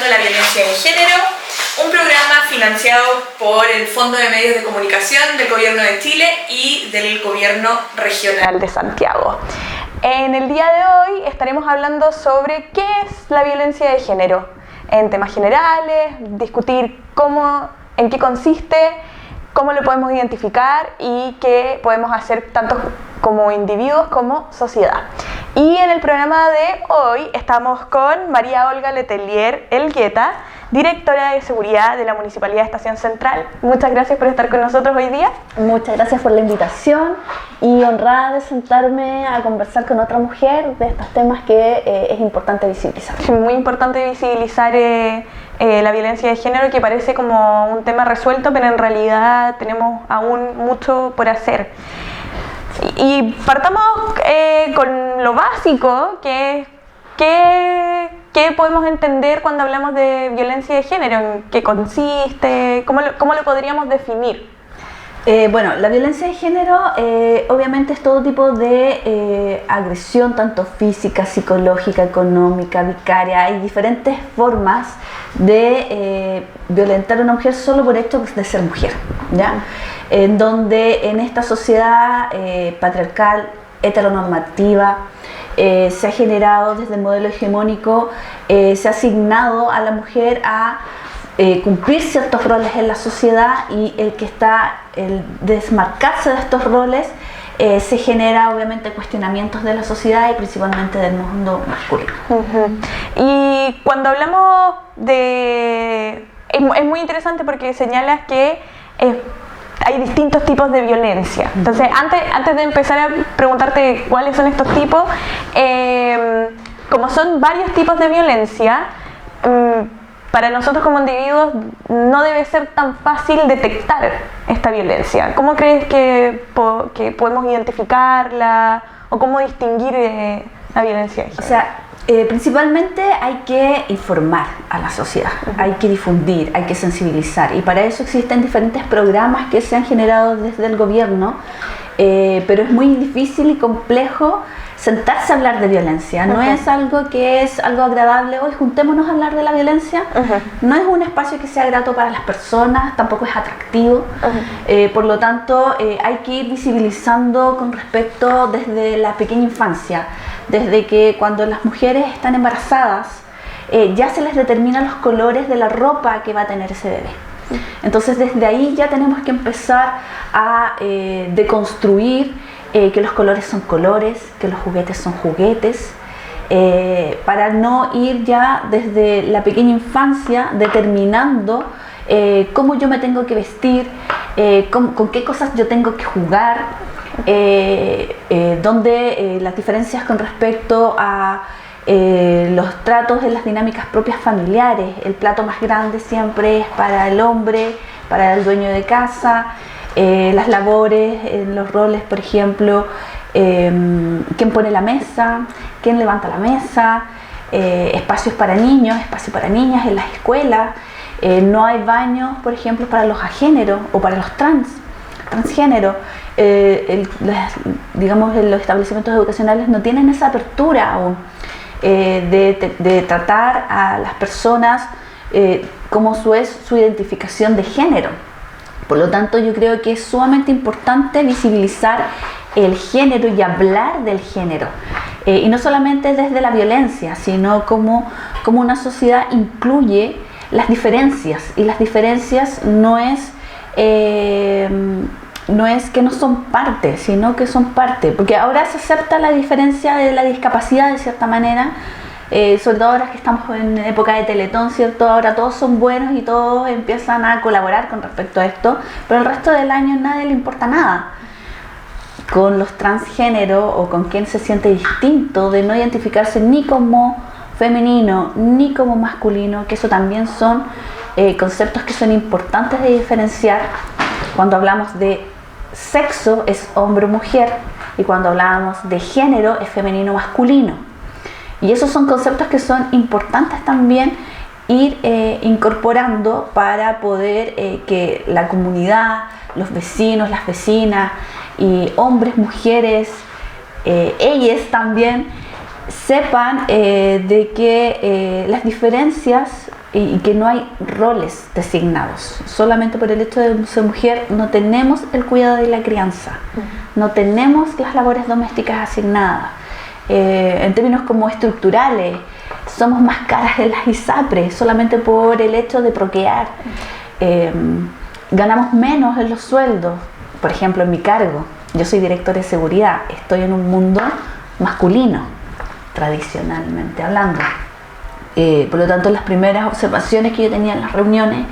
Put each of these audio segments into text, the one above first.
escuchando La Violencia de Género, un programa financiado por el Fondo de Medios de Comunicación del Gobierno de Chile y del Gobierno Regional de Santiago. En el día de hoy estaremos hablando sobre qué es la violencia de género, en temas generales, discutir en qué consiste, cómo lo podemos identificar y qué podemos hacer tanto como individuos como sociedad. Y en el programa de hoy estamos con María Olga Letelier Elgueta, directora de Seguridad de la Municipalidad de Estación Central. Muchas gracias por estar con nosotros hoy día. Muchas gracias por la invitación y honrada de sentarme a conversar con otra mujer de estos temas que es importante visibilizar. Es muy importante visibilizar la violencia de género, que parece como un tema resuelto, pero en realidad tenemos aún mucho por hacer. Y partamos con lo básico, que es ¿qué podemos entender cuando hablamos de violencia de género? ¿En qué consiste? ¿Cómo lo podríamos definir? Bueno, la violencia de género obviamente es todo tipo de agresión, tanto física, psicológica, económica, vicaria. Hay diferentes formas de violentar a una mujer solo por hecho de ser mujer, ¿ya? En donde en esta sociedad patriarcal, heteronormativa, se ha generado desde el modelo hegemónico, se ha asignado a la mujer a cumplir ciertos roles en la sociedad, y el desmarcarse de estos roles se genera obviamente cuestionamientos de la sociedad y principalmente del mundo masculino. Y cuando hablamos de... Es muy interesante porque señalas que hay distintos tipos de violencia. Entonces, antes de empezar a preguntarte cuáles son estos tipos, como son varios tipos de violencia, para nosotros como individuos no debe ser tan fácil detectar esta violencia. ¿Cómo crees que podemos identificarla o cómo distinguir la violencia de género? O sea, principalmente hay que informar a la sociedad, hay que difundir, hay que sensibilizar, y para eso existen diferentes programas que se han generado desde el gobierno, pero es muy difícil y complejo sentarse a hablar de violencia. No es algo que es algo agradable, hoy juntémonos a hablar de la violencia. No es un espacio que sea grato para las personas, tampoco es atractivo. Por lo tanto, hay que ir visibilizando con respecto desde la pequeña infancia, desde que cuando las mujeres están embarazadas, ya se les determinan los colores de la ropa que va a tener ese bebé. Entonces desde ahí ya tenemos que empezar a deconstruir que los colores son colores, que los juguetes son juguetes, para no ir ya desde la pequeña infancia determinando cómo yo me tengo que vestir, con qué cosas yo tengo que jugar, donde las diferencias con respecto a los tratos en las dinámicas propias familiares. El plato más grande siempre es para el hombre, para el dueño de casa. Las labores, los roles, por ejemplo, quién pone la mesa, quién levanta la mesa, espacios para niños, espacios para niñas en las escuelas. No hay baños, por ejemplo, para los agéneros o para los transgéneros. Digamos, los establecimientos educacionales no tienen esa apertura aún de tratar a las personas como es su identificación de género. Por lo tanto, yo creo que es sumamente importante visibilizar el género y hablar del género. Y no solamente desde la violencia, sino como una sociedad incluye las diferencias. Y las diferencias no es que no son parte, sino que son parte. Porque ahora se acepta la diferencia de la discapacidad de cierta manera. Sobre todo ahora que estamos en época de Teletón, ¿cierto? Ahora todos son buenos y todos empiezan a colaborar con respecto a esto, pero el resto del año a nadie le importa nada. Con los transgéneros o con quien se siente distinto, de no identificarse ni como femenino ni como masculino, que eso también son conceptos que son importantes de diferenciar. Cuando hablamos de sexo es hombre o mujer, y cuando hablamos de género es femenino o masculino. Y esos son conceptos que son importantes también ir incorporando para poder que la comunidad, los vecinos, las vecinas, y hombres, mujeres, ellas también sepan de que las diferencias y que no hay roles designados. Solamente por el hecho de ser mujer no tenemos el cuidado de la crianza, no tenemos las labores domésticas asignadas. En términos como estructurales, somos más caras en las ISAPRES solamente por el hecho de procrear. Ganamos menos en los sueldos. Por ejemplo, en mi cargo, yo soy directora de seguridad, estoy en un mundo masculino, tradicionalmente hablando. Por lo tanto, las primeras observaciones que yo tenía en las reuniones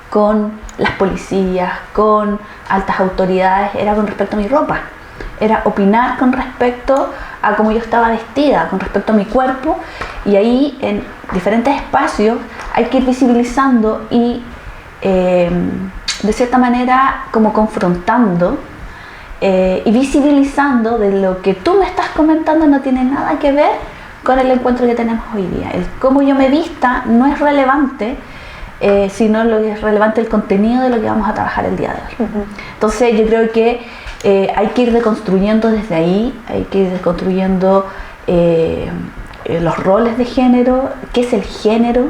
con las policías, con altas autoridades, era con respecto a mi ropa. Era opinar con respecto a cómo yo estaba vestida, con respecto a mi cuerpo, y ahí en diferentes espacios hay que ir visibilizando y de cierta manera como confrontando y visibilizando de lo que tú me estás comentando no tiene nada que ver con el encuentro que tenemos hoy día. El cómo yo me vista no es relevante, sino lo que es relevante el contenido de lo que vamos a trabajar el día de hoy. Entonces yo creo que hay que ir deconstruyendo desde ahí, hay que ir deconstruyendo los roles de género, qué es el género,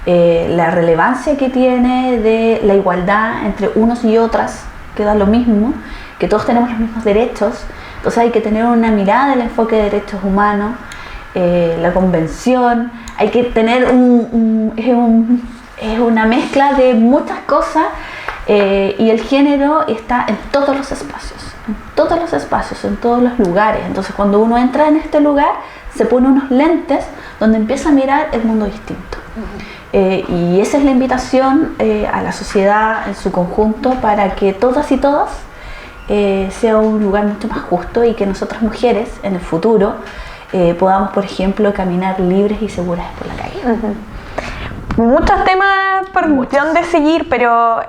la relevancia que tiene de la igualdad entre unos y otras, que da lo mismo, que todos tenemos los mismos derechos. Entonces hay que tener una mirada del enfoque de derechos humanos, la convención, hay que tener es una mezcla de muchas cosas, y el género está en todos los espacios, en todos los lugares. Entonces cuando uno entra en este lugar se pone unos lentes donde empieza a mirar el mundo distinto. Y esa es la invitación a la sociedad en su conjunto, para que todas y todas sea un lugar mucho más justo, y que nosotras mujeres en el futuro podamos, por ejemplo, caminar libres y seguras por la calle. Muchos temas por donde seguir, pero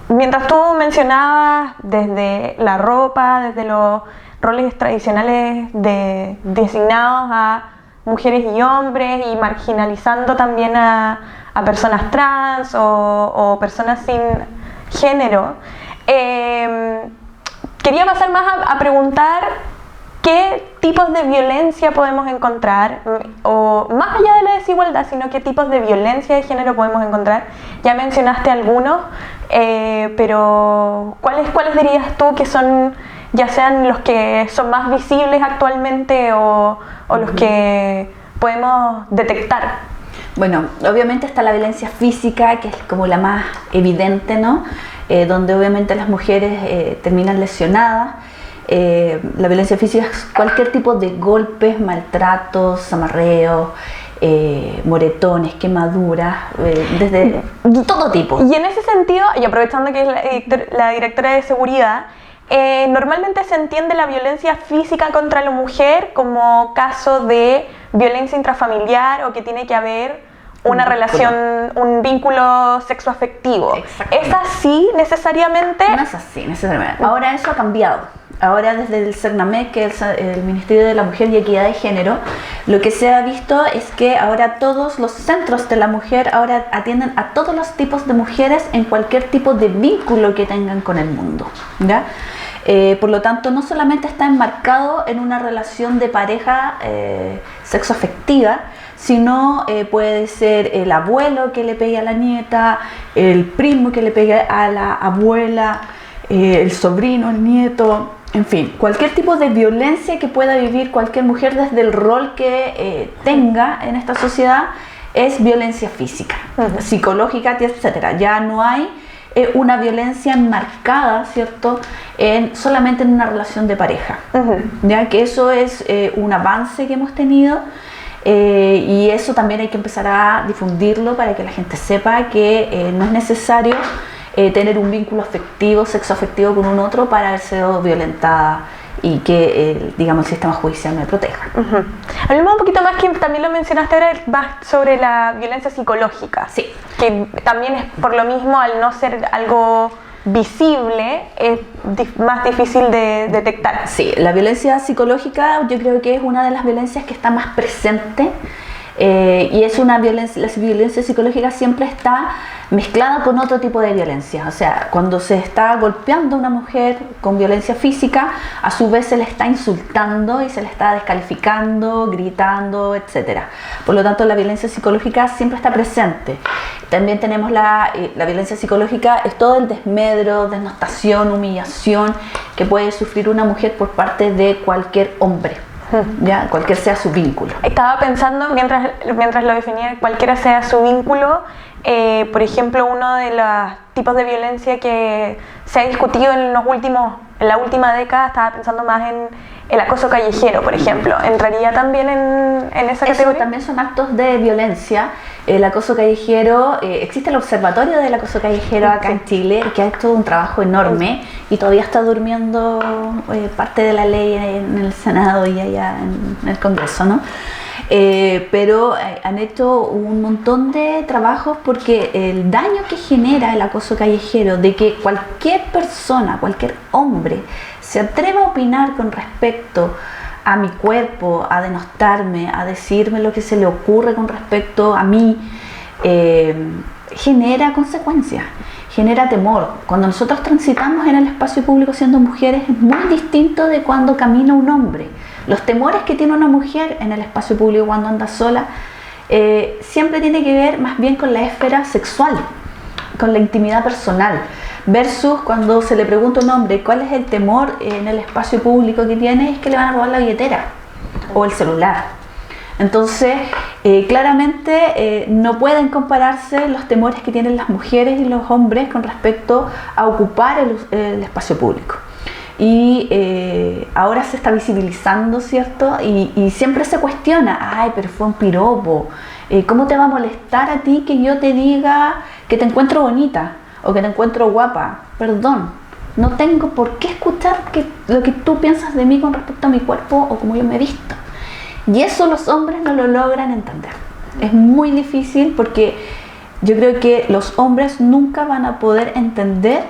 mientras tú mencionabas desde la ropa, desde los roles tradicionales designados a mujeres y hombres, y marginalizando también a personas trans o personas sin género, quería pasar más a preguntar qué tipos de violencia podemos encontrar, o más allá de la desigualdad, sino qué tipos de violencia de género podemos encontrar. Ya mencionaste algunos, pero ¿cuáles dirías tú que son, ya sean los que son más visibles actualmente o los que podemos detectar? Bueno, obviamente está la violencia física, que es como la más evidente, ¿no? Donde obviamente las mujeres terminan lesionadas. La violencia física es cualquier tipo de golpes, maltratos, amarreos, moretones, quemaduras, desde todo tipo. Y en ese sentido, y aprovechando que es la directora de seguridad, normalmente se entiende la violencia física contra la mujer como caso de violencia intrafamiliar, o que tiene que haber una relación, un vínculo sexoafectivo. ¿Es así necesariamente? No es así necesariamente. Ahora eso ha cambiado. Ahora desde el CERNAMEC, que es el Ministerio de la Mujer y Equidad de Género, lo que se ha visto es que ahora todos los centros de la mujer ahora atienden a todos los tipos de mujeres en cualquier tipo de vínculo que tengan con el mundo, ¿ya? Por lo tanto, no solamente está enmarcado en una relación de pareja sexoafectiva, sino puede ser el abuelo que le pegue a la nieta, el primo que le pegue a la abuela, el sobrino, el nieto, en fin, cualquier tipo de violencia que pueda vivir cualquier mujer desde el rol que tenga en esta sociedad es violencia física, psicológica, etcétera. Ya no hay una violencia enmarcada, ¿cierto?, solamente en una relación de pareja, ya que eso es un avance que hemos tenido, y eso también hay que empezar a difundirlo para que la gente sepa que no es necesario tener un vínculo afectivo, sexoafectivo con un otro para haber sido violentada, y que digamos el sistema judicial me proteja. Hablemos un poquito más, que también lo mencionaste ahora, más sobre la violencia psicológica. Sí. Que también es por lo mismo, al no ser algo visible, es más difícil de detectar. Sí, la violencia psicológica yo creo que es una de las violencias que está más presente Y es una violencia, la violencia psicológica siempre está mezclada con otro tipo de violencia. O sea, cuando se está golpeando a una mujer con violencia física, a su vez se le está insultando y se le está descalificando, gritando, etc. Por lo tanto, la violencia psicológica siempre está presente. También tenemos la violencia psicológica, es todo el desmedro, desnotación, humillación que puede sufrir una mujer por parte de cualquier hombre. Ya, cualquier sea su vínculo. Estaba pensando, mientras lo definía, cualquiera sea su vínculo, por ejemplo, uno de los tipos de violencia que se ha discutido en la última década, estaba pensando más en el acoso callejero, por ejemplo. ¿Entraría también en esa categoría? Eso también son actos de violencia. El acoso callejero, existe el Observatorio del Acoso Callejero acá en Chile, que ha hecho un trabajo enorme y todavía está durmiendo parte de la ley en el Senado y allá en el Congreso, ¿no? Pero han hecho un montón de trabajos porque el daño que genera el acoso callejero, de que cualquier persona, cualquier hombre se atreva a opinar con respecto a mi cuerpo, a denostarme, a decirme lo que se le ocurre con respecto a mí, genera consecuencias, genera temor. Cuando nosotros transitamos en el espacio público siendo mujeres es muy distinto de cuando camina un hombre. Los temores que tiene una mujer en el espacio público cuando anda sola siempre tiene que ver más bien con la esfera sexual, con la intimidad personal, versus cuando se le pregunta a un hombre cuál es el temor en el espacio público que tiene, es que le van a robar la billetera o el celular. Entonces, claramente no pueden compararse los temores que tienen las mujeres y los hombres con respecto a ocupar el espacio público. Y ahora se está visibilizando, ¿cierto? Y siempre se cuestiona, ay, pero fue un piropo, ¿cómo te va a molestar a ti que yo te diga que te encuentro bonita o que te encuentro guapa? Perdón, no tengo por qué escuchar lo que tú piensas de mí con respecto a mi cuerpo o cómo yo me he visto. Y eso los hombres no lo logran entender. Es muy difícil porque yo creo que los hombres nunca van a poder entender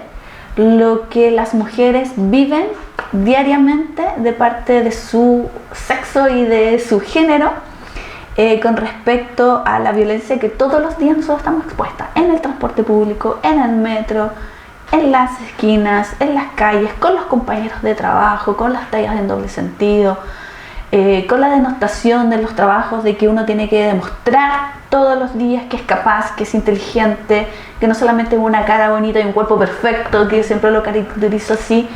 lo que las mujeres viven diariamente de parte de su sexo y de su género con respecto a la violencia que todos los días nosotros estamos expuestas en el transporte público, en el metro, en las esquinas, en las calles, con los compañeros de trabajo, con las tallas en doble sentido, con la denostación de los trabajos, de que uno tiene que demostrar todos los días que es capaz, que es inteligente, que no solamente es una cara bonita y un cuerpo perfecto, que yo siempre lo caracterizo así.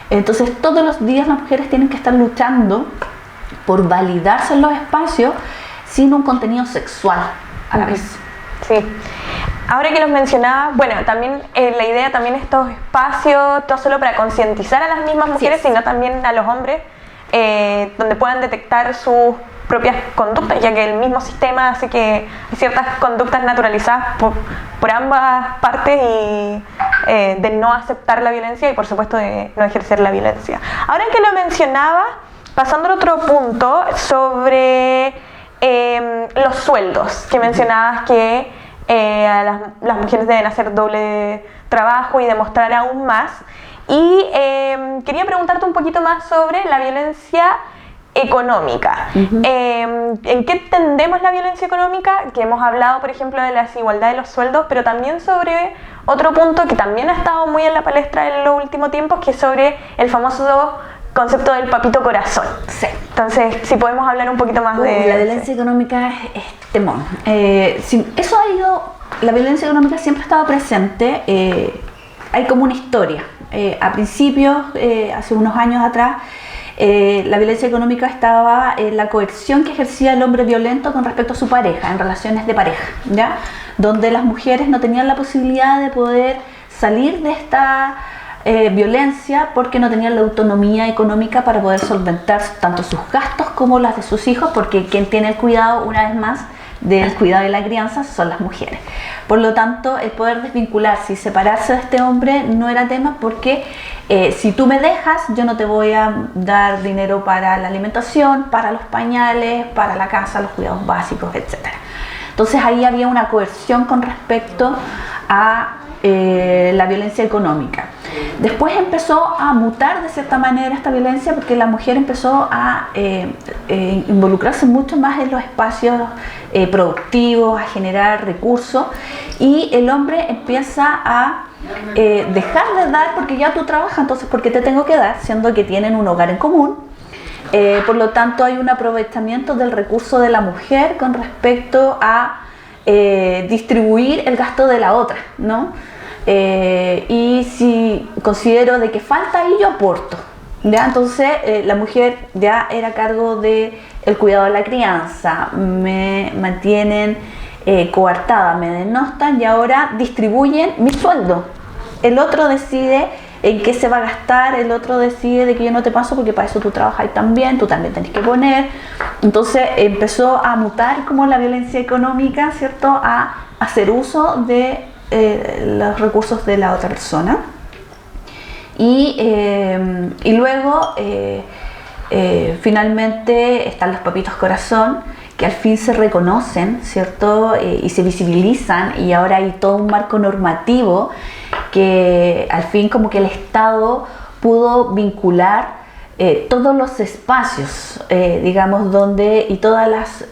Entonces todos los días las mujeres tienen que estar luchando por validarse en los espacios sin un contenido sexual a la vez. Sí. Ahora que los mencionaba, bueno, también la idea también estos espacios, no solo para concientizar a las mismas mujeres, sino también a los hombres, donde puedan detectar sus propias conductas, ya que el mismo sistema hace que hay ciertas conductas naturalizadas por ambas partes y de no aceptar la violencia y por supuesto de no ejercer la violencia. Ahora que lo mencionaba, pasando al otro punto sobre los sueldos, que mencionabas que las mujeres deben hacer doble trabajo y demostrar aún más. Y quería preguntarte un poquito más sobre la violencia económica. ¿En qué tendemos la violencia económica? Que hemos hablado, por ejemplo, de la desigualdad de los sueldos, pero también sobre otro punto que también ha estado muy en la palestra en los últimos tiempos, que es sobre el famoso concepto del papito corazón. Sí. Entonces, si podemos hablar un poquito más de... La violencia económica es temón. La violencia económica siempre ha estado presente. Hay como una historia. A principios, hace unos años atrás, la violencia económica estaba en la coerción que ejercía el hombre violento con respecto a su pareja, en relaciones de pareja, ¿ya? Donde las mujeres no tenían la posibilidad de poder salir de esta violencia porque no tenían la autonomía económica para poder solventar tanto sus gastos como las de sus hijos, porque quien tiene el cuidado, una vez más, del cuidado y la crianza son las mujeres. Por lo tanto, el poder desvincularse y separarse de este hombre no era tema, porque si tú me dejas, yo no te voy a dar dinero para la alimentación, para los pañales, para la casa, los cuidados básicos, etc. Entonces ahí había una coerción con respecto a la violencia económica. Después empezó a mutar de cierta manera esta violencia porque la mujer empezó a involucrarse mucho más en los espacios productivos, a generar recursos, y el hombre empieza a dejar de dar porque ya tú trabajas, entonces ¿por qué te tengo que dar? Siendo que tienen un hogar en común. Por lo tanto hay un aprovechamiento del recurso de la mujer con respecto a distribuir el gasto de la otra, ¿no? Y si considero de que falta ahí, yo aporto, ¿ya? Entonces la mujer ya era a cargo del cuidado de la crianza, me mantienen coartada, me denostan y ahora distribuyen mi sueldo. El otro decide en qué se va a gastar, el otro decide de que yo no te paso porque para eso tú trabajas también, tú también tenés que poner. Entonces empezó a mutar como la violencia económica, ¿cierto? A hacer uso de los recursos de la otra persona. Y luego finalmente están los papitos corazón, que al fin se reconocen, ¿cierto? Y se visibilizan, y ahora hay todo un marco normativo que al fin como que el Estado pudo vincular todos los espacios, digamos, donde, y todas las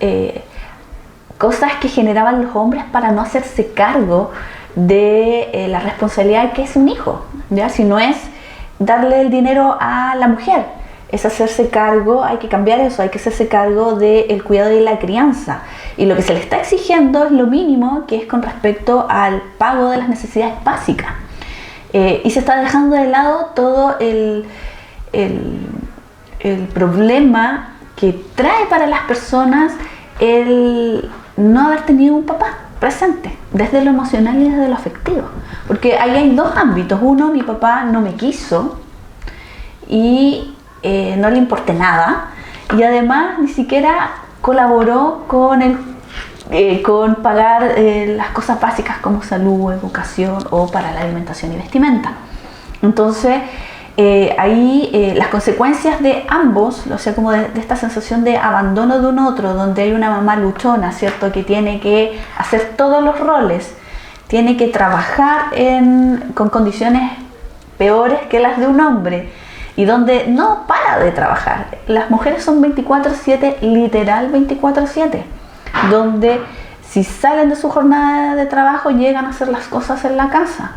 cosas que generaban los hombres para no hacerse cargo de la responsabilidad que es un hijo, ¿ya? Si no es darle el dinero a la mujer, es hacerse cargo, hay que cambiar eso, hay que hacerse cargo del cuidado y la crianza. Y lo que se le está exigiendo es lo mínimo, que es con respecto al pago de las necesidades básicas. Y se está dejando de lado todo el problema que trae para las personas el no haber tenido un papá presente, desde lo emocional y desde lo afectivo. Porque ahí hay dos ámbitos. Uno, mi papá no me quiso y no le importé nada, y además ni siquiera colaboró con pagar las cosas básicas como salud, educación o para la alimentación y vestimenta. Entonces ahí las consecuencias de ambos, o sea, como de esta sensación de abandono de un otro, donde hay una mamá luchona, ¿cierto?, que tiene que hacer todos los roles, tiene que trabajar con condiciones peores que las de un hombre, y donde no para de trabajar. Las mujeres son 24/7, literal 24/7, donde si salen de su jornada de trabajo llegan a hacer las cosas en la casa,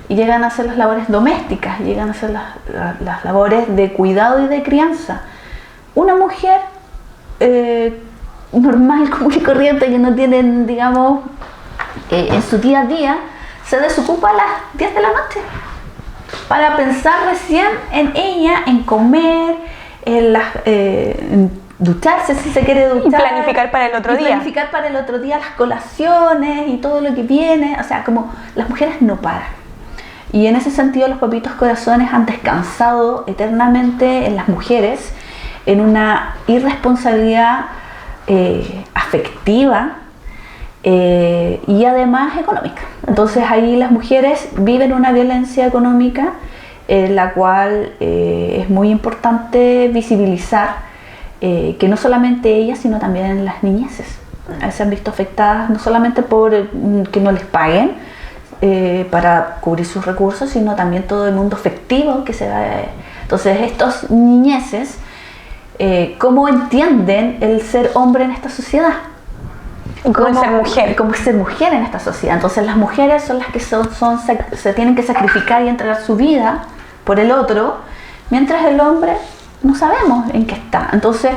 y llegan a hacer las labores domésticas, llegan a hacer las labores de cuidado y de crianza. Una mujer normal, común y corriente, que no tienen, digamos, en su día a día, se desocupa a las 10 de la noche para pensar recién en ella, en comer, en ducharse si se quiere duchar. Y planificar para el otro día. Planificar para el otro día las colaciones y todo lo que viene. O sea, como las mujeres no paran. Y en ese sentido los papitos corazones han descansado eternamente en las mujeres, en una irresponsabilidad afectiva y además económica. Entonces ahí las mujeres viven una violencia económica, la cual es muy importante visibilizar, que no solamente ellas, sino también las niñeces se han visto afectadas no solamente por que no les paguen para cubrir sus recursos, sino también todo el mundo afectivo que se da. Entonces estos niñeces, ¿cómo entienden el ser hombre en esta sociedad? ¿Cómo ser mujer? ¿Cómo ser mujer en esta sociedad? Entonces las mujeres son las que se tienen que sacrificar y entregar su vida por el otro, mientras el hombre no sabemos en qué está. Entonces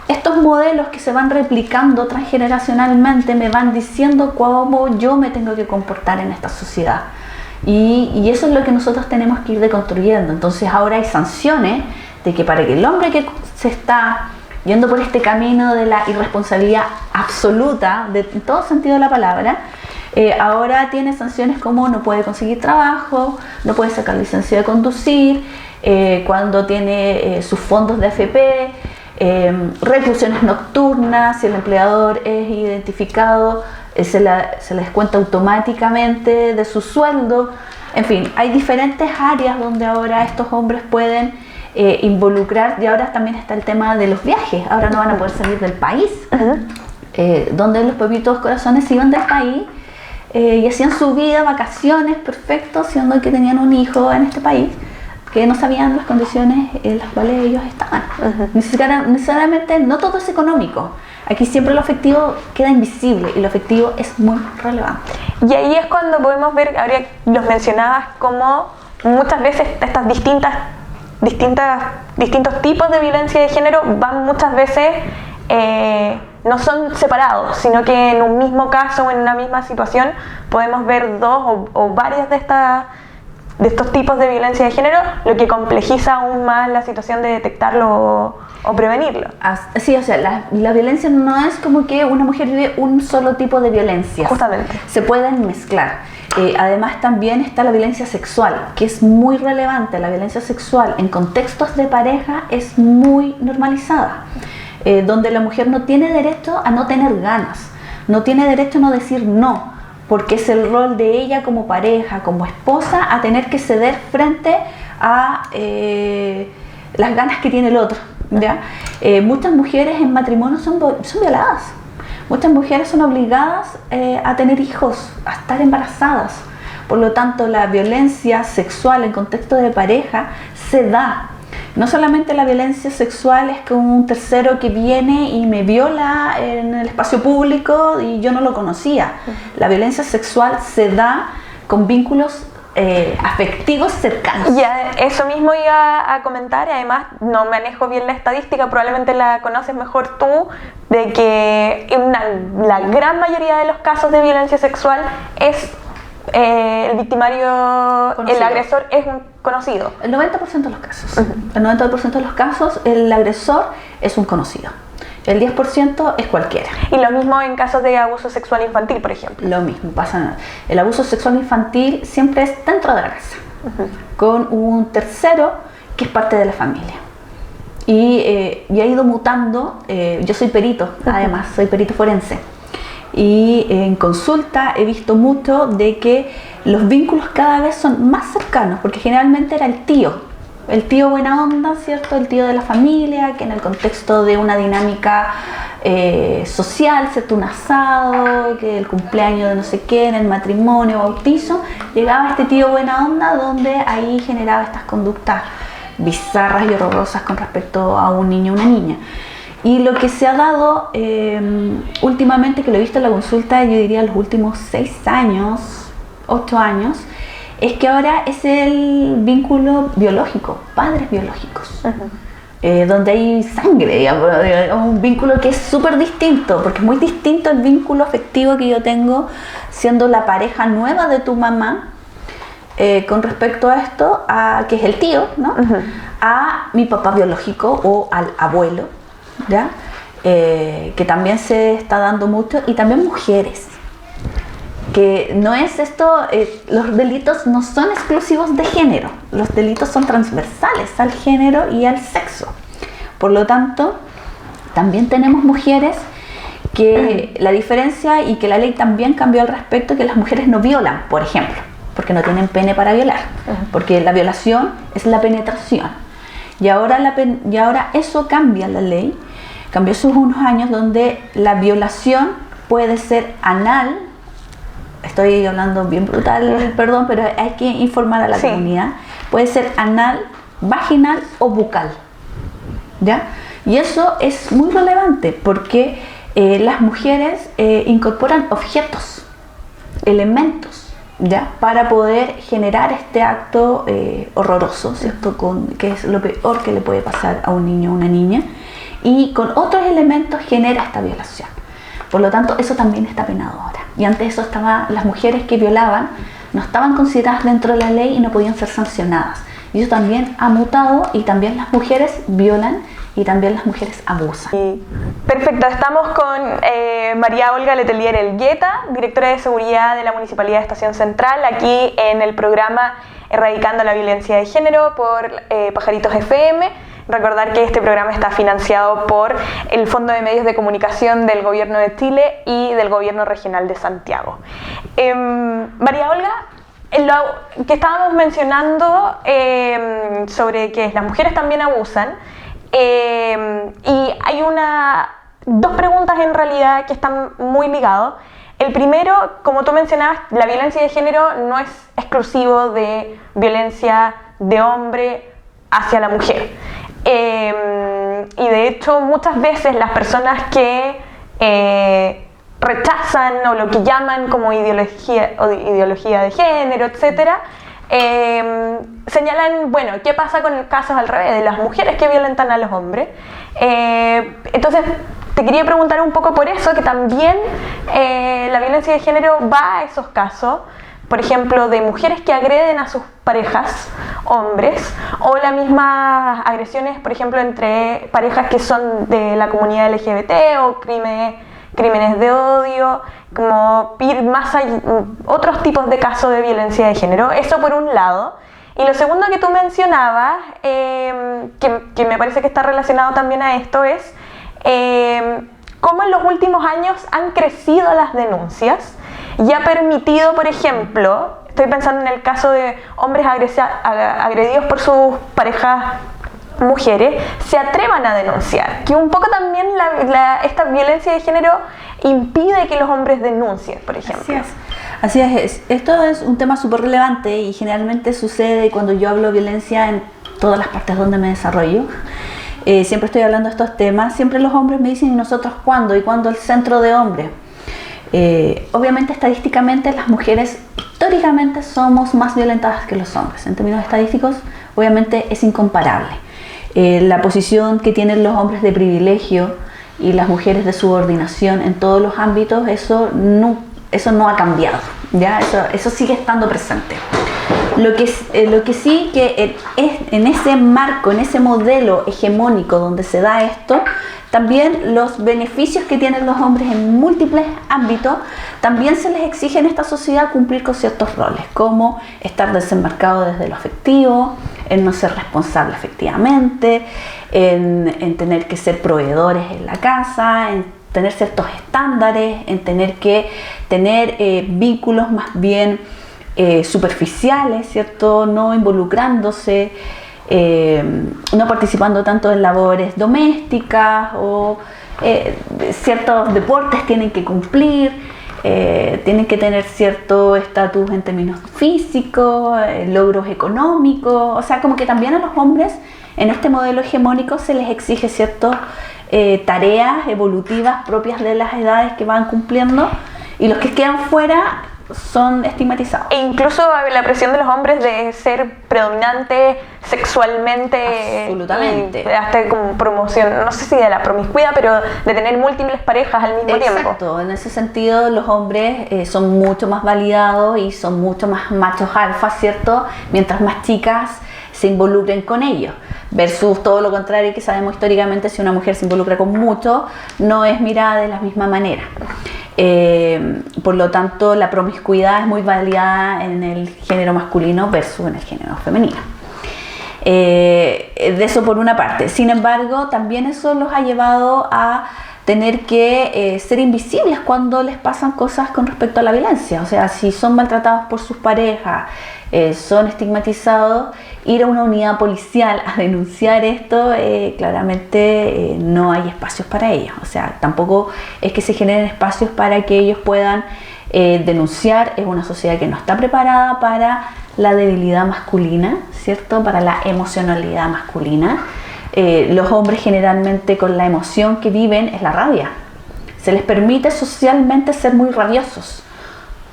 estos modelos que se van replicando transgeneracionalmente me van diciendo cómo yo me tengo que comportar en esta sociedad. Y eso es lo que nosotros tenemos que ir deconstruyendo. Entonces ahora hay sanciones de que para que el hombre que se está yendo por este camino de la irresponsabilidad absoluta, en todo sentido de la palabra, ahora tiene sanciones como no puede conseguir trabajo, no puede sacar licencia de conducir, cuando tiene sus fondos de AFP, reclusiones nocturnas, si el empleador es identificado, se le descuenta automáticamente de su sueldo. En fin, hay diferentes áreas donde ahora estos hombres pueden involucrar, y ahora también está el tema de los viajes. Ahora no van a poder salir del país, donde los papitos corazones se iban del país, y hacían su vida, vacaciones, perfecto, siendo que tenían un hijo en este país, que no sabían las condiciones en las cuales ellos estaban. Necesariamente, no todo es económico. Aquí siempre lo afectivo queda invisible y lo afectivo es muy relevante. Y ahí es cuando podemos ver, ahora los mencionabas, como muchas veces estas distintos tipos de violencia de género van muchas veces, no son separados, sino que en un mismo caso o en una misma situación podemos ver dos o varias de estos tipos de violencia de género, lo que complejiza aún más la situación de detectarlo o prevenirlo. Sí, o sea, la violencia no es como que una mujer vive un solo tipo de violencia. Justamente. Se pueden mezclar. Además también está la violencia sexual, que es muy relevante. La violencia sexual en contextos de pareja es muy normalizada, donde la mujer no tiene derecho a no tener ganas, no tiene derecho a no decir no, porque es el rol de ella como pareja, como esposa, a tener que ceder frente a las ganas que tiene el otro, ¿ya? Muchas mujeres en matrimonio son violadas. Muchas mujeres son obligadas a tener hijos, a estar embarazadas. Por lo tanto, la violencia sexual en contexto de pareja se da. No solamente la violencia sexual es con un tercero que viene y me viola en el espacio público y yo no lo conocía. La violencia sexual se da con vínculos afectivos cercanos. Ya, eso mismo iba a comentar, y además no manejo bien la estadística, probablemente la conoces mejor tú, de que la gran mayoría de los casos de violencia sexual es el victimario, conocido. El agresor es un conocido. El 90% de los casos. El 90% de los casos el agresor es un conocido. El 10% es cualquiera. Y lo mismo en casos de abuso sexual infantil, por ejemplo. Lo mismo pasa. El abuso sexual infantil siempre es dentro de la casa, con un tercero que es parte de la familia. Y ha ido mutando. Yo soy perito, además, soy perito forense. Y en consulta he visto mucho de que los vínculos cada vez son más cercanos, porque generalmente era el tío buena onda, ¿cierto? El tío de la familia, que en el contexto de una dinámica social, ¿cierto? Un asado, que el cumpleaños de no sé qué, en el matrimonio, bautizo, llegaba este tío buena onda donde ahí generaba estas conductas bizarras y horrorosas con respecto a un niño o una niña. Y lo que se ha dado últimamente, que lo he visto en la consulta, yo diría los últimos 6 años, 8 años, es que ahora es el vínculo biológico, padres biológicos, donde hay sangre, digamos, un vínculo que es súper distinto, porque es muy distinto el vínculo afectivo que yo tengo siendo la pareja nueva de tu mamá, con respecto a esto, que es el tío, ¿no? A mi papá biológico o al abuelo, ¿ya? Que también se está dando mucho, y también mujeres. Que no es esto, los delitos no son exclusivos de género, los delitos son transversales al género y al sexo. Por lo tanto, también tenemos mujeres que la diferencia, y que la ley también cambió al respecto, que las mujeres no violan, por ejemplo, porque no tienen pene para violar, porque la violación es la penetración. Y ahora eso cambia la ley, cambió hace unos años, donde la violación puede ser anal. Estoy hablando bien brutal, perdón, pero hay que informar a la comunidad. Puede ser anal, vaginal o bucal, ¿ya? Y eso es muy relevante porque las mujeres incorporan objetos, elementos, ¿ya? Para poder generar este acto horroroso, ¿cierto? Que es lo peor que le puede pasar a un niño o una niña, y con otros elementos genera esta violación. Por lo tanto, eso también está penado ahora. Y antes eso las mujeres que violaban no estaban consideradas dentro de la ley y no podían ser sancionadas. Y eso también ha mutado, y también las mujeres violan y también las mujeres abusan. Perfecto, estamos con María Olga Letelier Elgueta, directora de seguridad de la Municipalidad de Estación Central, aquí en el programa Erradicando la Violencia de Género por Pajaritos FM. Recordar que este programa está financiado por el Fondo de Medios de Comunicación del Gobierno de Chile y del Gobierno Regional de Santiago. María Olga, lo que estábamos mencionando sobre que las mujeres también abusan, y hay dos preguntas en realidad que están muy ligadas. El primero, como tú mencionabas, la violencia de género no es exclusivo de violencia de hombre hacia la mujer. Y de hecho, muchas veces las personas que rechazan o lo que llaman como ideología de género, etcétera, señalan, bueno, ¿qué pasa con el caso al revés, de las mujeres que violentan a los hombres? Entonces, te quería preguntar un poco por eso, que también la violencia de género va a esos casos, por ejemplo, de mujeres que agreden a sus parejas, hombres, o las mismas agresiones, por ejemplo, entre parejas que son de la comunidad LGBT o crímenes de odio, como ir más allá, otros tipos de casos de violencia de género. Eso por un lado. Y lo segundo que tú mencionabas, que me parece que está relacionado también a esto, es cómo en los últimos años han crecido las denuncias y ha permitido, por ejemplo, estoy pensando en el caso de hombres agredidos por sus parejas mujeres, se atrevan a denunciar, que un poco también esta violencia de género impide que los hombres denuncien, por ejemplo. Así es. Esto es un tema súper relevante y generalmente sucede cuando yo hablo de violencia en todas las partes donde me desarrollo. Siempre estoy hablando de estos temas, siempre los hombres me dicen, ¿y nosotros cuándo? ¿Y cuándo el centro de hombres? Obviamente, estadísticamente, las mujeres históricamente somos más violentadas que los hombres. En términos estadísticos, obviamente es incomparable. La posición que tienen los hombres de privilegio y las mujeres de subordinación en todos los ámbitos, eso no ha cambiado, ¿ya? Eso sigue estando presente. Lo que sí que en ese marco, en ese modelo hegemónico donde se da esto, también los beneficios que tienen los hombres en múltiples ámbitos, también se les exige en esta sociedad cumplir con ciertos roles, como estar desembarcado desde lo afectivo, en no ser responsable efectivamente, en tener que ser proveedores en la casa, en tener ciertos estándares, en tener que tener vínculos más bien superficiales, ¿cierto? No involucrándose, no participando tanto en labores domésticas o ciertos deportes tienen que cumplir, tienen que tener cierto estatus en términos físicos, logros económicos, o sea, como que también a los hombres en este modelo hegemónico se les exige ciertas tareas evolutivas propias de las edades que van cumpliendo y los que quedan fuera son estigmatizados. E incluso la presión de los hombres de ser predominantes sexualmente. Absolutamente. Hasta como promoción, no sé si de la promiscuidad, pero de tener múltiples parejas al mismo tiempo. Exacto, en ese sentido los hombres son mucho más validados y son mucho más machos alfa, ¿cierto? Mientras más chicas se involucren con ellos. Versus todo lo contrario, que sabemos históricamente, si una mujer se involucra con mucho, no es mirada de la misma manera. Por lo tanto, la promiscuidad es muy validada en el género masculino versus en el género femenino. De eso por una parte. Sin embargo, también eso los ha llevado a tener que ser invisibles cuando les pasan cosas con respecto a la violencia. O sea, si son maltratados por sus parejas, son estigmatizados, ir a una unidad policial a denunciar esto, claramente no hay espacios para ellos. O sea, tampoco es que se generen espacios para que ellos puedan denunciar. Es una sociedad que no está preparada para la debilidad masculina, ¿cierto? Para la emocionalidad masculina. Los hombres generalmente con la emoción que viven es la rabia. Se les permite socialmente ser muy rabiosos.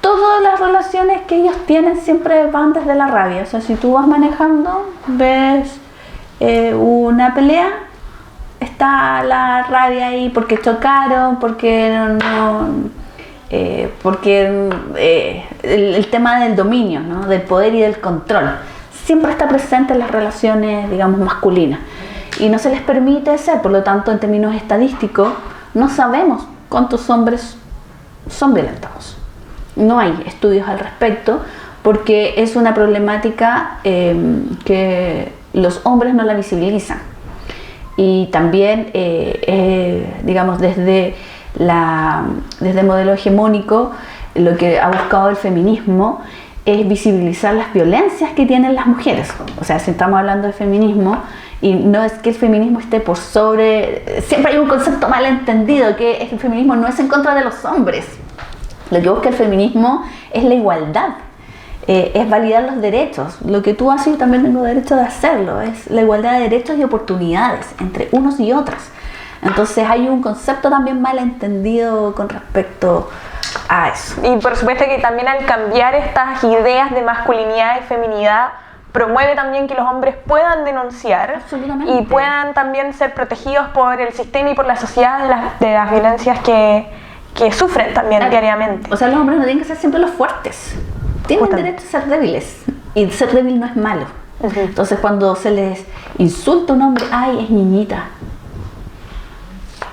Todas las relaciones que ellos tienen siempre van desde la rabia. O sea, si tú vas manejando, ves una pelea, está la rabia ahí porque chocaron, porque el tema del dominio, ¿no? Del poder y del control, siempre está presente en las relaciones, digamos, masculinas. Y no se les permite ser, por lo tanto, en términos estadísticos, no sabemos cuántos hombres son violentados. No hay estudios al respecto porque es una problemática que los hombres no la visibilizan. Y también, digamos, desde el modelo hegemónico, lo que ha buscado el feminismo es visibilizar las violencias que tienen las mujeres. O sea, si estamos hablando de feminismo, y no es que el feminismo esté por sobre... Siempre hay un concepto mal entendido, que el feminismo no es en contra de los hombres. Lo que busca el feminismo es la igualdad, es validar los derechos. Lo que tú haces, yo también tengo derecho de hacerlo, es la igualdad de derechos y oportunidades entre unos y otras. Entonces hay un concepto también mal entendido con respecto a eso. Y por supuesto que también al cambiar estas ideas de masculinidad y feminidad, promueve también que los hombres puedan denunciar y puedan también ser protegidos por el sistema y por la sociedad de las violencias que sufren también diariamente. O sea, los hombres no tienen que ser siempre los fuertes, tienen derecho a ser débiles, y ser débil no es malo. Entonces cuando se les insulta a un hombre, ¡ay, es niñita!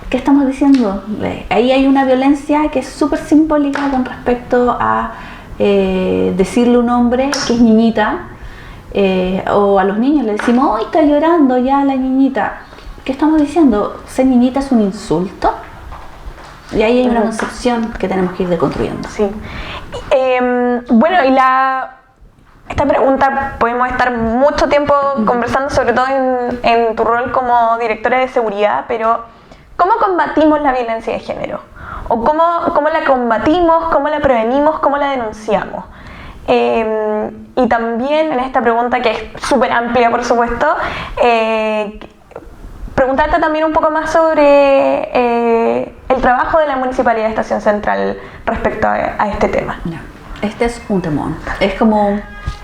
¿Qué estamos diciendo? Ahí hay una violencia que es súper simbólica con respecto a decirle a un hombre que es niñita, o a los niños le decimos, ¡ay, está llorando ya la niñita! ¿Qué estamos diciendo? ¿Ser niñita es un insulto? Y ahí hay una concepción que tenemos que ir deconstruyendo. Sí. Bueno, esta pregunta podemos estar mucho tiempo conversando, sobre todo en tu rol como directora de seguridad, pero ¿cómo combatimos la violencia de género? ¿O cómo la combatimos, cómo la prevenimos, cómo la denunciamos? Y también en esta pregunta, que es súper amplia, por supuesto, preguntarte también un poco más sobre el trabajo de la Municipalidad de Estación Central respecto a este tema. No, este es un temón, es como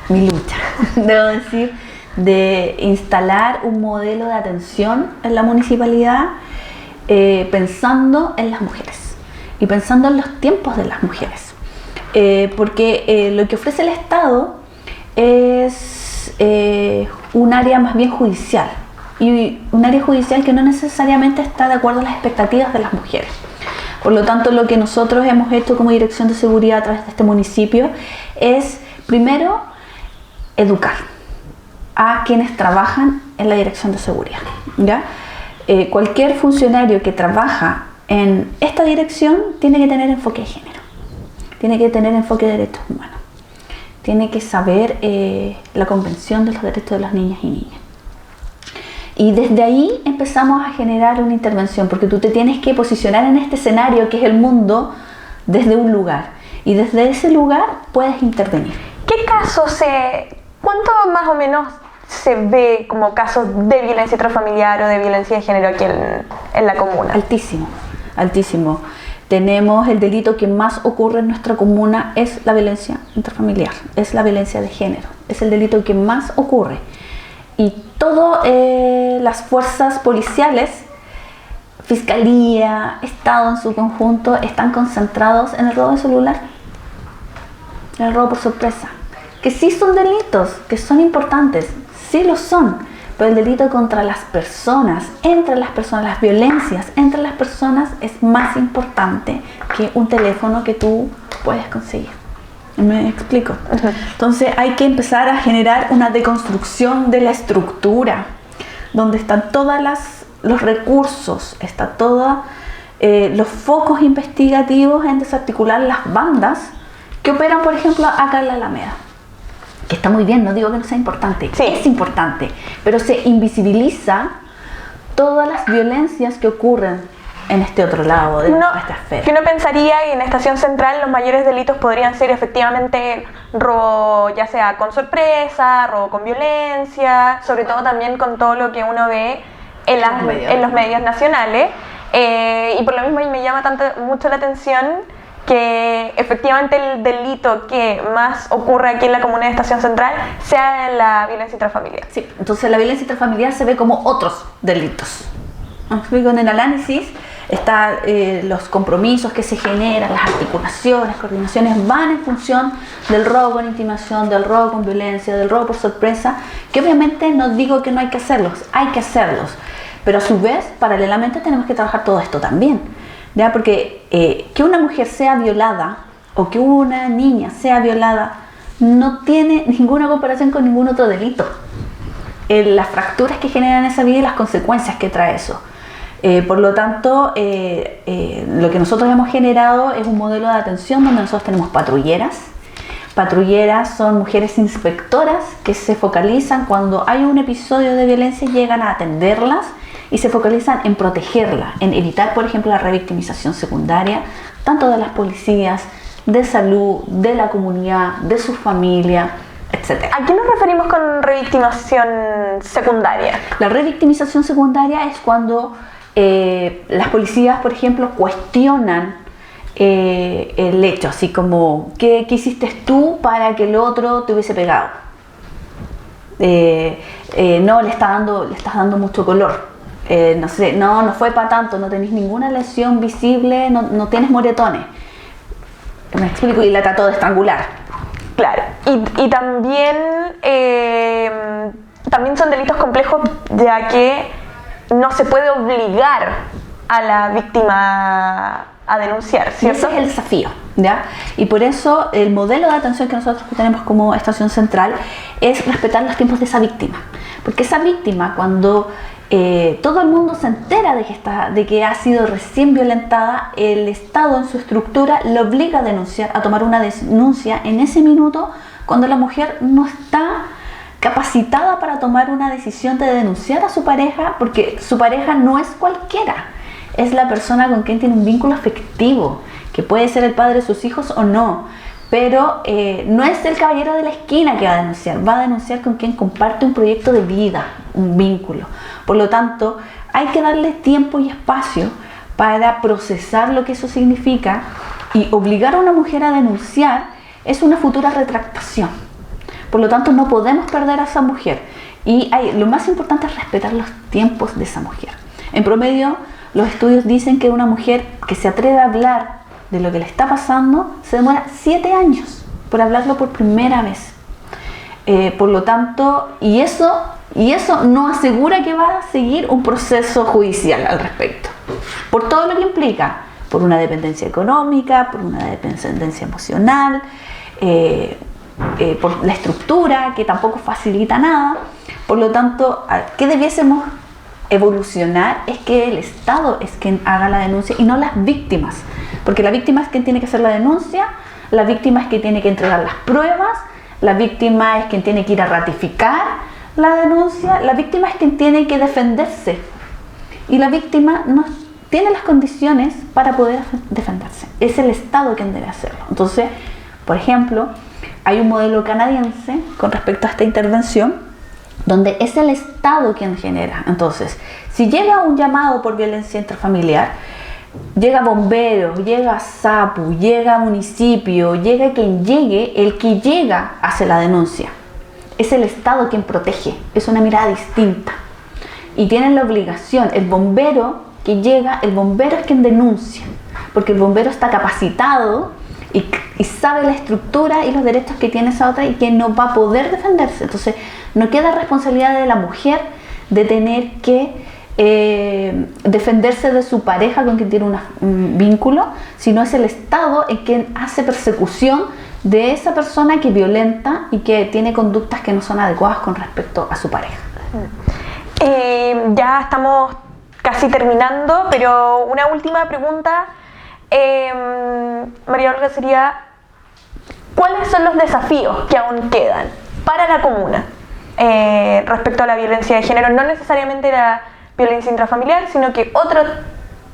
mi lucha, debo decir, de instalar un modelo de atención en la municipalidad, pensando en las mujeres y pensando en los tiempos de las mujeres, porque lo que ofrece el Estado es un área más bien judicial, y un área judicial que no necesariamente está de acuerdo a las expectativas de las mujeres. Por lo tanto, lo que nosotros hemos hecho como Dirección de Seguridad a través de este municipio es, primero, educar a quienes trabajan en la Dirección de Seguridad, ¿ya? Cualquier funcionario que trabaja en esta dirección tiene que tener enfoque de género, tiene que tener enfoque de derechos humanos, tiene que saber la Convención de los Derechos de las Niñas y Niños. Y desde ahí empezamos a generar una intervención, porque tú te tienes que posicionar en este escenario que es el mundo desde un lugar, y desde ese lugar puedes intervenir. ¿Qué casos cuánto más o menos se ve como casos de violencia intrafamiliar o de violencia de género aquí en la comuna? Altísimo, altísimo. Tenemos el delito que más ocurre en nuestra comuna, es la violencia intrafamiliar, es la violencia de género, es el delito que más ocurre. Y todas las fuerzas policiales, Fiscalía, Estado en su conjunto, están concentrados en el robo de celular, en el robo por sorpresa, que sí son delitos, que son importantes, sí lo son, pero el delito contra las personas, entre las personas, las violencias entre las personas es más importante que un teléfono que tú puedes conseguir. ¿Me explico? Entonces hay que empezar a generar una deconstrucción de la estructura, donde están todos los recursos, está todos los focos investigativos en desarticular las bandas que operan, por ejemplo, acá en la Alameda. Que está muy bien, no digo que no sea importante, sí, es importante, pero se invisibiliza todas las violencias que ocurren en este otro lado de esta esfera. Que uno pensaría que en Estación Central los mayores delitos podrían ser efectivamente robo, ya sea con sorpresa, robo con violencia, sobre todo también con todo lo que uno ve en los medios nacionales, y por lo mismo me llama mucho la atención que efectivamente el delito que más ocurre aquí en la comuna de Estación Central sea la violencia intrafamiliar. Sí, entonces la violencia intrafamiliar se ve como otros delitos. En el análisis están los compromisos que se generan, las articulaciones, coordinaciones van en función del robo con intimación, del robo con violencia, del robo por sorpresa, que obviamente no digo que no hay que hacerlos, hay que hacerlos, pero a su vez, paralelamente tenemos que trabajar todo esto también, ¿ya? Porque que una mujer sea violada o que una niña sea violada no tiene ninguna comparación con ningún otro delito. Las fracturas que generan esa vida y las consecuencias que trae eso. Por lo tanto, lo que nosotros hemos generado es un modelo de atención donde nosotros tenemos patrulleras. Patrulleras son mujeres inspectoras que se focalizan cuando hay un episodio de violencia, llegan a atenderlas y se focalizan en protegerla, en evitar, por ejemplo, la revictimización secundaria, tanto de las policías, de salud, de la comunidad, de su familia, etc. ¿A qué nos referimos con revictimización secundaria? La revictimización secundaria es cuando las policías, por ejemplo, cuestionan el hecho, así como, ¿qué hiciste tú para que el otro te hubiese pegado? No, le estás dando mucho color. No sé, no fue para tanto, no tenés ninguna lesión visible, no tienes moretones. Me explico, y la trató de estrangular. Claro, y también, también son delitos complejos, ya que no se puede obligar a la víctima a denunciar, ¿cierto? Ese es el desafío, ¿ya? Y por eso el modelo de atención que nosotros tenemos como estación central es respetar los tiempos de esa víctima. Porque esa víctima, cuando todo el mundo se entera de que ha sido recién violentada, el Estado en su estructura le obliga a denunciar, a tomar una denuncia en ese minuto, cuando la mujer no está capacitada para tomar una decisión de denunciar a su pareja, porque su pareja no es cualquiera, es la persona con quien tiene un vínculo afectivo, que puede ser el padre de sus hijos o no, pero no es el caballero de la esquina que va a denunciar con quien comparte un proyecto de vida, un vínculo. Por lo tanto, hay que darle tiempo y espacio para procesar lo que eso significa, y obligar a una mujer a denunciar es una futura retractación. Por lo tanto, no podemos perder a esa mujer, y lo más importante es respetar los tiempos de esa mujer. En promedio, los estudios dicen que una mujer que se atreve a hablar de lo que le está pasando se demora 7 años por hablarlo por primera vez. Por lo tanto, y eso no asegura que va a seguir un proceso judicial al respecto, por todo lo que implica, por una dependencia económica, por una dependencia emocional, por la estructura que tampoco facilita nada. Por lo tanto, ¿qué debiésemos evolucionar? Es que el Estado es quien haga la denuncia y no las víctimas, porque la víctima es quien tiene que hacer la denuncia, la víctima es quien tiene que entregar las pruebas, la víctima es quien tiene que ir a ratificar la denuncia, la víctima es quien tiene que defenderse, y la víctima no tiene las condiciones para poder defenderse. Es el Estado quien debe hacerlo. Entonces, por ejemplo, hay un modelo canadiense con respecto a esta intervención, donde es el Estado quien genera. Entonces, si llega un llamado por violencia intrafamiliar, llega bomberos, llega SAPU, llega municipio, llega quien llegue, el que llega hace la denuncia. Es el Estado quien protege, es una mirada distinta. Y tienen la obligación, el bombero que llega, el bombero es quien denuncia, porque el bombero está capacitado y sabe la estructura y los derechos que tiene esa otra, y que no va a poder defenderse. Entonces, no queda responsabilidad de la mujer de tener que defenderse de su pareja con quien tiene un vínculo, sino es el Estado el quien hace persecución de esa persona que violenta y que tiene conductas que no son adecuadas con respecto a su pareja. Ya estamos casi terminando, pero una última pregunta, María Olga, sería: ¿cuáles son los desafíos que aún quedan para la comuna respecto a la violencia de género? No necesariamente la violencia intrafamiliar, sino que otro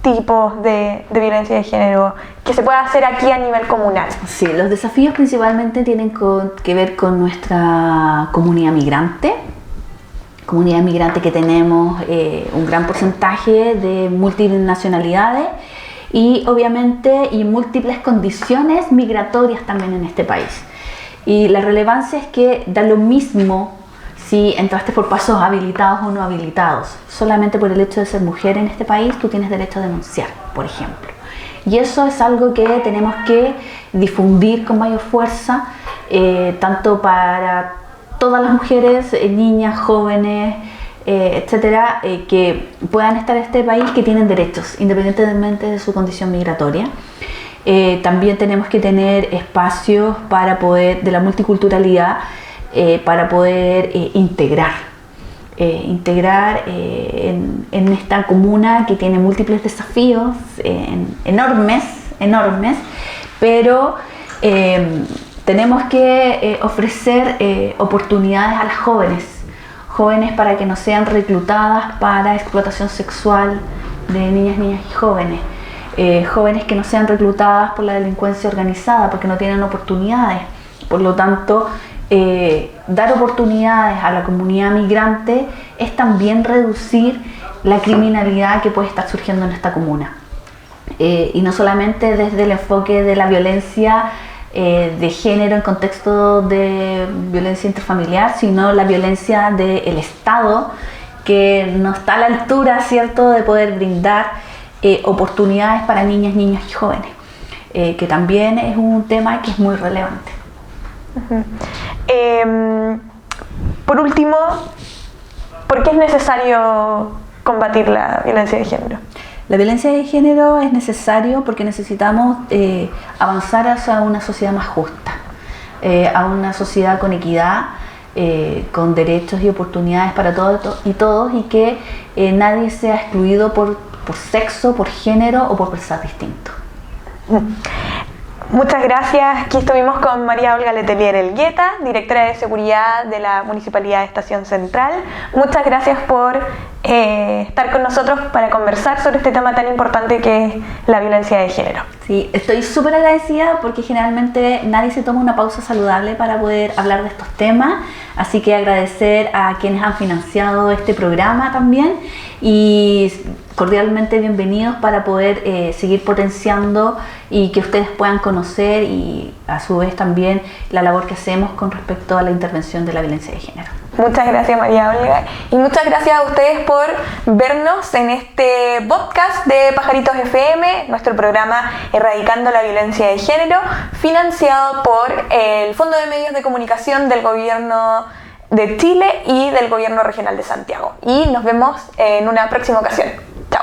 tipo de violencia de género que se pueda hacer aquí a nivel comunal. Sí, los desafíos principalmente tienen que ver con nuestra comunidad migrante que tenemos un gran porcentaje de multinacionalidades y obviamente y múltiples condiciones migratorias también en este país. Y la relevancia es que da lo mismo si entraste por pasos habilitados o no habilitados. Solamente por el hecho de ser mujer en este país, tú tienes derecho a denunciar, por ejemplo. Y eso es algo que tenemos que difundir con mayor fuerza, tanto para todas las mujeres, niñas, jóvenes, etcétera, que puedan estar en este país, que tienen derechos, independientemente de su condición migratoria. También tenemos que tener espacios para poder, de la multiculturalidad, para poder integrar en esta comuna que tiene múltiples desafíos enormes, pero tenemos que ofrecer oportunidades a las jóvenes para que no sean reclutadas para explotación sexual de niñas y jóvenes. jóvenes que no sean reclutadas por la delincuencia organizada porque no tienen oportunidades. Por lo tanto, dar oportunidades a la comunidad migrante es también reducir la criminalidad que puede estar surgiendo en esta comuna. Y no solamente desde el enfoque de la violencia de género en contexto de violencia intrafamiliar, sino la violencia del Estado, que no está a la altura, ¿cierto?, de poder brindar oportunidades para niñas, niños y jóvenes, que también es un tema que es muy relevante. Por último, ¿por qué es necesario combatir la violencia de género? La violencia de género es necesario porque necesitamos avanzar hacia una sociedad más justa, a una sociedad con equidad, con derechos y oportunidades para todos y todos, y que nadie sea excluido por sexo, por género o por pensar distinto. Muchas gracias. Aquí estuvimos con María Olga Letelier Elgueta, directora de Seguridad de la Municipalidad de Estación Central. Muchas gracias por estar con nosotros para conversar sobre este tema tan importante que es la violencia de género. Sí, estoy súper agradecida porque generalmente nadie se toma una pausa saludable para poder hablar de estos temas, así que agradecer a quienes han financiado este programa también, y cordialmente bienvenidos para poder seguir potenciando y que ustedes puedan conocer, y a su vez también la labor que hacemos con respecto a la intervención de la violencia de género. Muchas gracias, María Olga, y muchas gracias a ustedes por vernos en este podcast de Pajaritos FM, nuestro programa Erradicando la Violencia de Género, financiado por el Fondo de Medios de Comunicación del Gobierno de Chile y del Gobierno Regional de Santiago. Y nos vemos en una próxima ocasión. Chao.